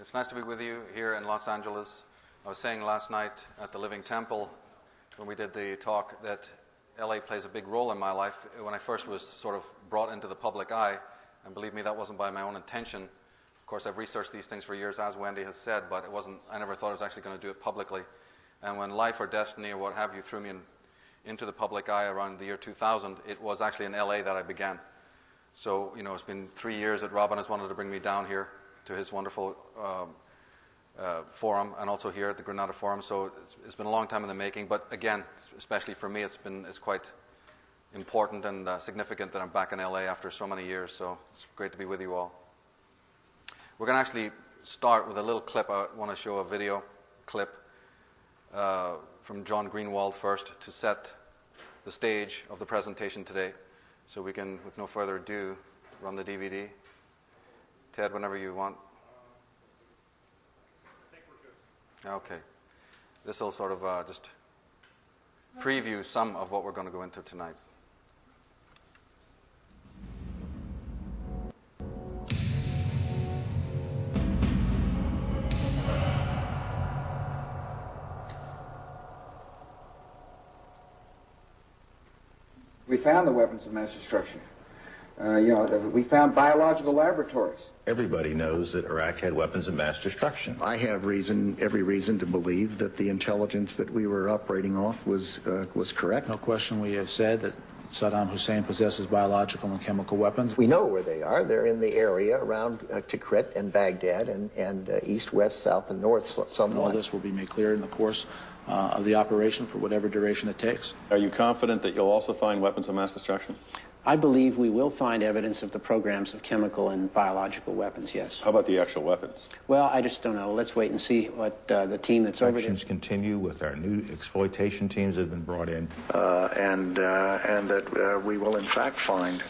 It's nice to be with you here in Los Angeles. I was saying last night at the Living Temple when we did the talk that LA plays a big role in my life. When I first was sort of brought into the public eye, and believe me, that wasn't by my own intention. Of course, I've researched these things for years, as Wendy has said, but I never thought I was actually going to do it publicly. And when life or destiny or what have you threw me into the public eye around the year 2000, it was actually in LA that I began. So, it's been 3 years that Robin has wanted to bring me down here to his wonderful forum, and also here at the Granada Forum. So it's been a long time in the making, but again, especially for me, it's quite important and significant that I'm back in LA after so many years. So it's great to be with you all. We're going to actually start with a little clip. I want to show a video clip from John Greenwald first to set the stage of the presentation today. So we can, with no further ado, run the DVD. Ted, whenever you want. I think we're good. Okay. This will sort of just preview some of what we're going to go into tonight. We found the weapons of mass destruction. We found biological laboratories. Everybody knows that Iraq had weapons of mass destruction. I have every reason to believe that the intelligence that we were operating off was correct. No question we have said that Saddam Hussein possesses biological and chemical weapons. We know where they are. They're in the area around Tikrit and Baghdad and east, west, south, and north somewhat. All this will be made clear in the course of the operation for whatever duration it takes. Are you confident that you'll also find weapons of mass destruction? I believe we will find evidence of the programs of chemical and biological weapons, yes. How about the actual weapons? Well, I just don't know. Let's wait and see what the team that's over there... Actions continue with our new exploitation teams that have been brought in. And that we will in fact find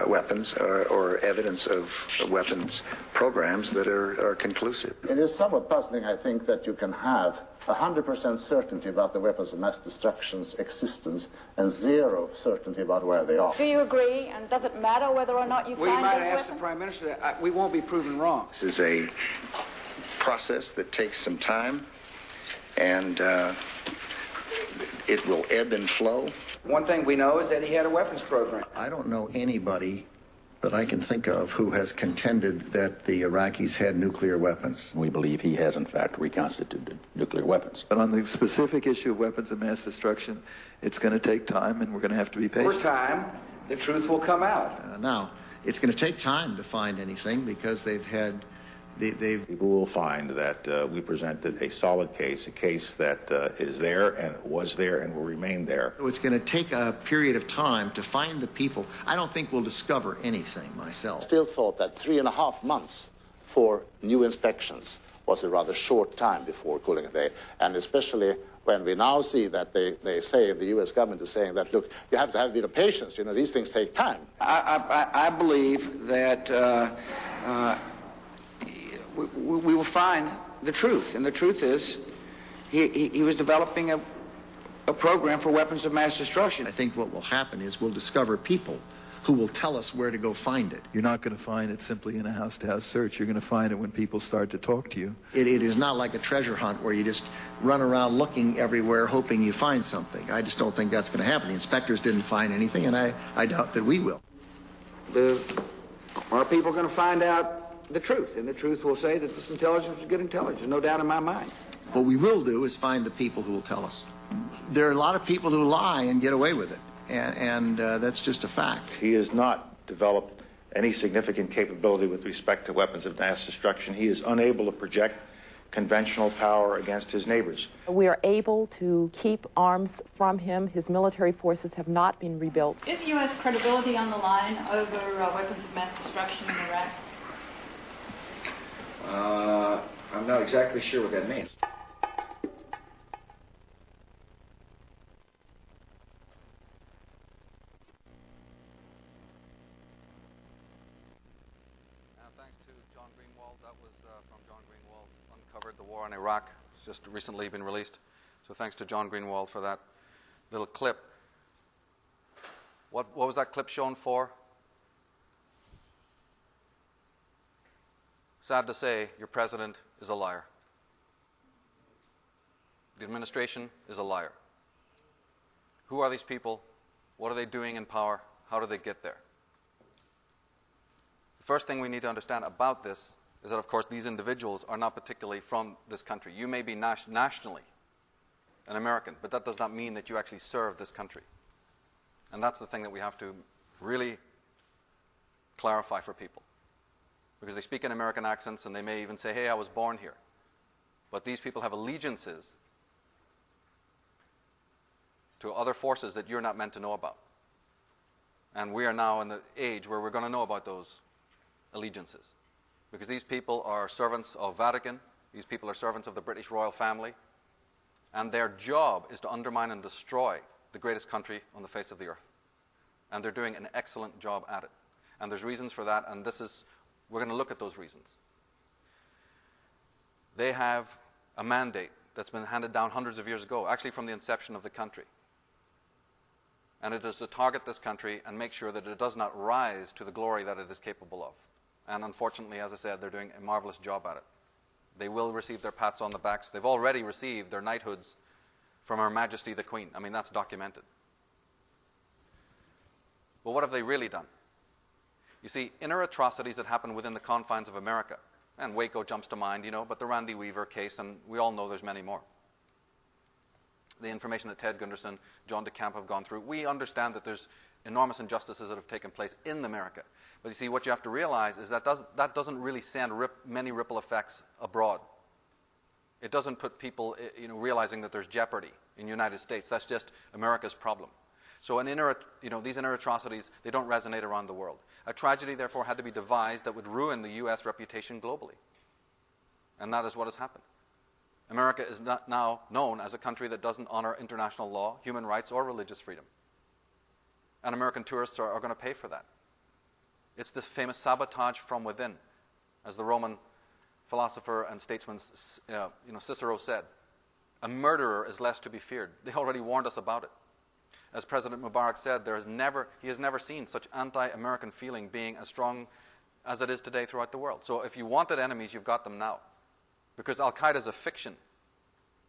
weapons or evidence of weapons programs that are conclusive. It is somewhat puzzling, I think, that you can have 100% certainty about the weapons of mass destruction's existence and zero certainty about where they are. Do you agree? And does it matter whether or not you find those weapons? We might ask the Prime Minister that. We won't be proven wrong. This is a process that takes some time, and it will ebb and flow. One thing we know is that he had a weapons program. I don't know anybody that I can think of who has contended that the Iraqis had nuclear weapons. We believe he has, in fact, reconstituted nuclear weapons. But on the specific issue of weapons of mass destruction, it's going to take time, and we're going to have to be patient. Over time, the truth will come out. Now, it's going to take time to find anything because People will find that we presented a solid case, a case that is there and was there and will remain there. It's going to take a period of time to find the people. I don't think we'll discover anything myself. Still thought that 3.5 months for new inspections was a rather short time before cooling a day, and especially when we now see that they say, the U.S. government is saying that, look, you have to have a bit of patience, these things take time. I believe that we will find the truth, and the truth is he was developing a program for weapons of mass destruction. I think what will happen is we'll discover people who will tell us where to go find it. You're not going to find it simply in a house-to-house search. You're going to find it when people start to talk to you. It is not like a treasure hunt where you just run around looking everywhere hoping you find something. I just don't think that's going to happen. The inspectors didn't find anything, and I doubt that we will. Are people going to find out the truth? And the truth will say that this intelligence is good intelligence, no doubt in my mind. What we will do is find the people who will tell us. There are a lot of people who lie and get away with it, and that's just a fact. He has not developed any significant capability with respect to weapons of mass destruction. He is unable to project conventional power against his neighbors. We are able to keep arms from him. His military forces have not been rebuilt. Is U.S. credibility on the line over weapons of mass destruction in Iraq? I'm not exactly sure what that means. Thanks to John Greenwald. That was from John Greenwald's Uncovered the War in Iraq. It's just recently been released. So thanks to John Greenwald for that little clip. What was that clip shown for? sad to say, your president is a liar. The administration is a liar. Who are these people? What are they doing in power? How do they get there? The first thing we need to understand about this is that, of course, these individuals are not particularly from this country. You may be nationally an American, but that does not mean that you actually serve this country. And that's the thing that we have to really clarify for people. Because they speak in American accents and they may even say, hey, I was born here. But these people have allegiances to other forces that you're not meant to know about. And we are now in the age where we're going to know about those allegiances. Because these people are servants of Vatican, these people are servants of the British royal family, and their job is to undermine and destroy the greatest country on the face of the earth. And they're doing an excellent job at it. And there's reasons for that, and we're going to look at those reasons. They have a mandate that's been handed down hundreds of years ago, actually from the inception of the country. And it is to target this country and make sure that it does not rise to the glory that it is capable of. And unfortunately, as I said, they're doing a marvelous job at it. They will receive their pats on the backs. They've already received their knighthoods from Her Majesty the Queen. I mean, that's documented. But what have they really done? You see, inner atrocities that happen within the confines of America, and Waco jumps to mind, but the Randy Weaver case, and we all know there's many more. The information that Ted Gunderson, John DeCamp have gone through, we understand that there's enormous injustices that have taken place in America. But you see, what you have to realize is that doesn't really send many ripple effects abroad. It doesn't put people realizing that there's jeopardy in the United States. That's just America's problem. So these inner atrocities, they don't resonate around the world. A tragedy, therefore, had to be devised that would ruin the U.S. reputation globally. And that is what has happened. America is not now known as a country that doesn't honor international law, human rights, or religious freedom. And American tourists are going to pay for that. It's the famous sabotage from within. As the Roman philosopher and statesman Cicero said, a murderer is less to be feared. They already warned us about it. As President Mubarak said, he has never seen such anti-American feeling being as strong as it is today throughout the world. So if you wanted enemies, you've got them now. Because Al-Qaeda is a fiction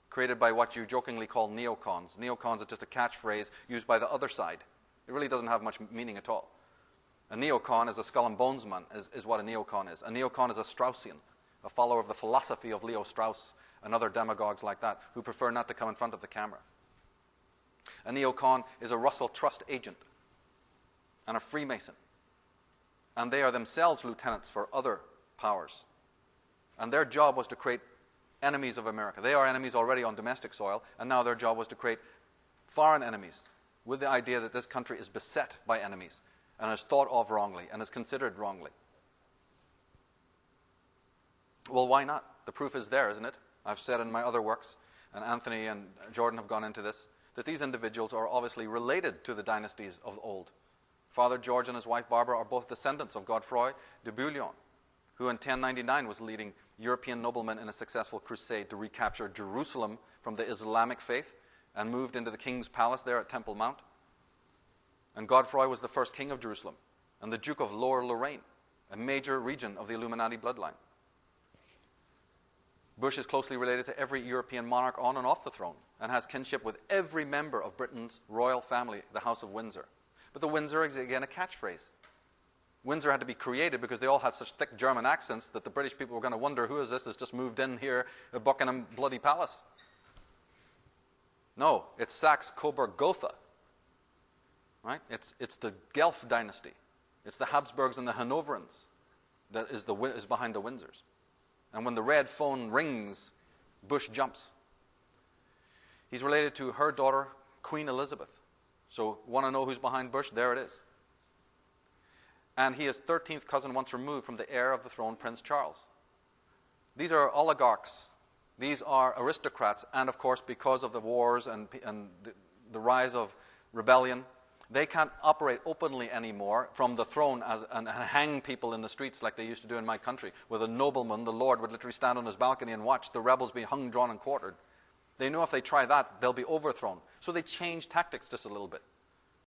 created by what you jokingly call neocons. Neocons are just a catchphrase used by the other side. It really doesn't have much meaning at all. A neocon is a skull and bones man, is what a neocon is. A neocon is a Straussian, a follower of the philosophy of Leo Strauss and other demagogues like that who prefer not to come in front of the camera. A neocon is a Russell Trust agent and a Freemason. And they are themselves lieutenants for other powers. And their job was to create enemies of America. They are enemies already on domestic soil, and now their job was to create foreign enemies with the idea that this country is beset by enemies and is thought of wrongly and is considered wrongly. Well, why not? The proof is there, isn't it? I've said in my other works, and Anthony and Jordan have gone into this, that these individuals are obviously related to the dynasties of old. Father George and his wife Barbara are both descendants of Godefroy de Bouillon, who in 1099 was leading European noblemen in a successful crusade to recapture Jerusalem from the Islamic faith and moved into the king's palace there at Temple Mount. And Godefroy was the first king of Jerusalem and the Duke of Lower Lorraine, a major region of the Illuminati bloodline. Bush is closely related to every European monarch on and off the throne and has kinship with every member of Britain's royal family, the House of Windsor. But the Windsor is again a catchphrase. Windsor had to be created because they all had such thick German accents that the British people were going to wonder, who is this that's just moved in here at Buckingham bloody Palace? No, it's Saxe-Coburg-Gotha. Right? It's the Guelph dynasty. It's the Habsburgs and the Hanoverians that is behind the Windsors. And when the red phone rings, Bush jumps. He's related to her daughter, Queen Elizabeth. So, want to know who's behind Bush? There it is. And he is 13th cousin once removed from the heir of the throne, Prince Charles. These are oligarchs. These are aristocrats. And, of course, because of the wars and the rise of rebellion, they can't operate openly anymore from the throne and hang people in the streets like they used to do in my country, where the nobleman, the lord, would literally stand on his balcony and watch the rebels be hung, drawn, and quartered. They know if they try that, they'll be overthrown. So they change tactics just a little bit.